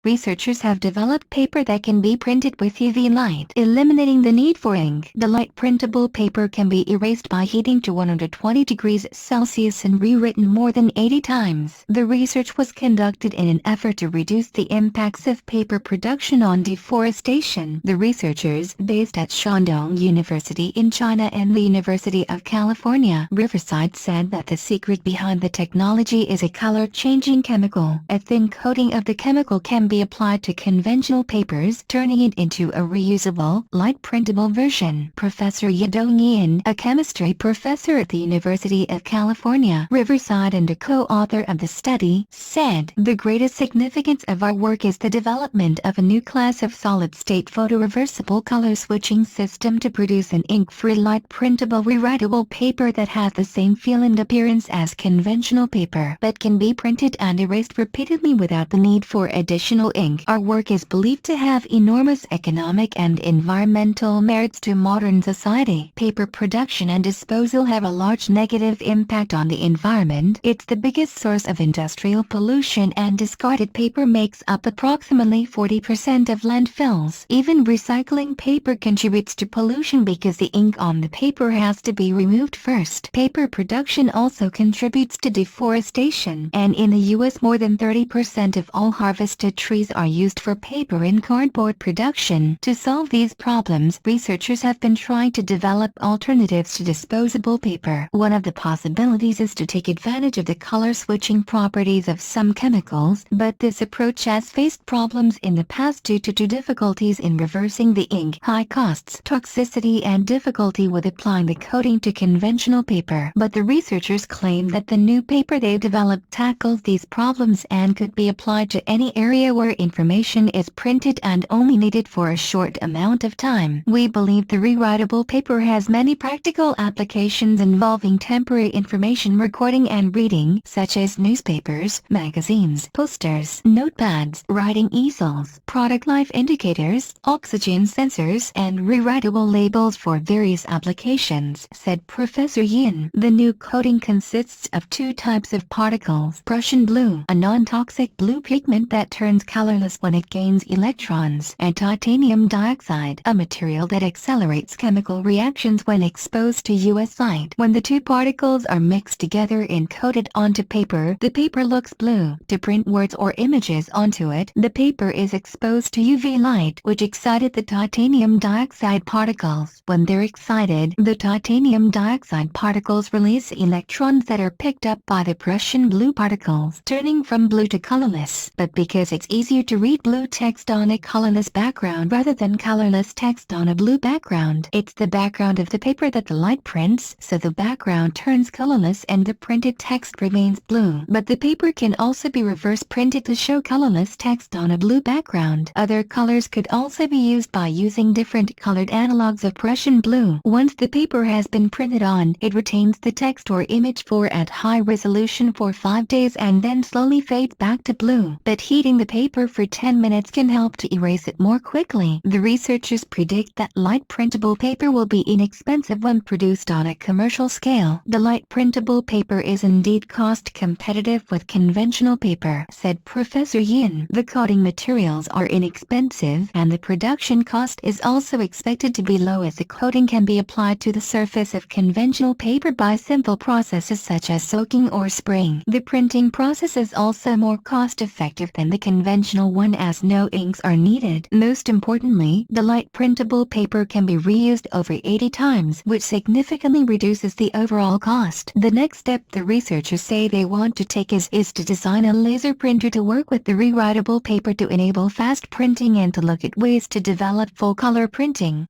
researchers have developed paper that can be printed with UV light, eliminating the need for ink. The light-printable paper can be erased by heating to 120 degrees Celsius and rewritten more than 80 times. The research was conducted in an effort to reduce the impacts of paper production on deforestation. The researchers, based at Shandong University in China and the University of California, Riverside, said that the secret behind the technology is a color-changing chemical. A thin coating of the chemical can be applied to conventional papers, turning it into a reusable, light-printable version. Professor Yedong Yin, a chemistry professor at the University of California, Riverside and a co-author of the study, said, "The greatest significance of our work is the development of a new class of solid-state photoreversible color-switching system to produce an ink-free light-printable rewritable paper that has the same feel and appearance as conventional paper, but can be printed and erased repeatedly without the need for additional ink." Our work is believed to have enormous economic and environmental merits to modern society. Paper production and disposal have a large negative impact on the environment. It's the biggest source of industrial pollution, and discarded paper makes up approximately 40% of landfills. Even recycling paper contributes to pollution because the ink on the paper has to be removed first. Paper production also contributes to deforestation, and in the U.S. more than 30% of all harvested trees are used for paper and cardboard production. To solve these problems, researchers have been trying to develop alternatives to disposable paper. One of the possibilities is to take advantage of the color-switching properties of some chemicals, but this approach has faced problems in the past due to difficulties in reversing the ink, high costs, toxicity, and difficulty with applying the coating to conventional paper. But the researchers claim that the new paper they developed tackles these problems and could be applied to any area where information is printed and only needed for a short amount of time. "We believe the rewritable paper has many practical applications involving temporary information recording and reading, such as newspapers, magazines, posters, notepads, writing easels, product life indicators, oxygen sensors, and rewritable labels for various applications," said Professor Yin. The new coating consists of two types of particles: Prussian blue, a non-toxic blue pigment that turns colorless when it gains electrons, and titanium dioxide, a material that accelerates chemical reactions when exposed to US light. When the two particles are mixed together and coated onto paper, the paper looks blue. To print words or images onto it, the paper is exposed to UV light, which excited the titanium dioxide particles. When they're excited, the titanium dioxide particles release electrons that are picked up by the Prussian blue particles, turning from blue to colorless. But because it's easier to read blue text on a colorless background rather than colorless text on a blue background, it's the background of the paper that the light prints, so the background turns colorless and the printed text remains blue. But the paper can also be reverse printed to show colorless text on a blue background. Other colors could also be used by using different colored analogs of Prussian blue. Once the paper has been printed on, it retains the text or image at high resolution for 5 days and then slowly fades back to blue. But heating the paper for 10 minutes can help to erase it more quickly. The researchers predict that light printable paper will be inexpensive when produced on a commercial scale. "The light printable paper is indeed cost competitive with conventional paper," said Professor Yin. "The coating materials are inexpensive and the production cost is also expected to be low, as the coating can be applied to the surface of conventional paper by simple processes such as soaking or spraying. The printing process is also more cost-effective than the conventional one, as no inks are needed. Most importantly, the light printable paper can be reused over 80 times, which significantly reduces the overall cost." The next step the researchers say they want to take is to design a laser printer to work with the rewritable paper to enable fast printing and to look at ways to develop full-color printing.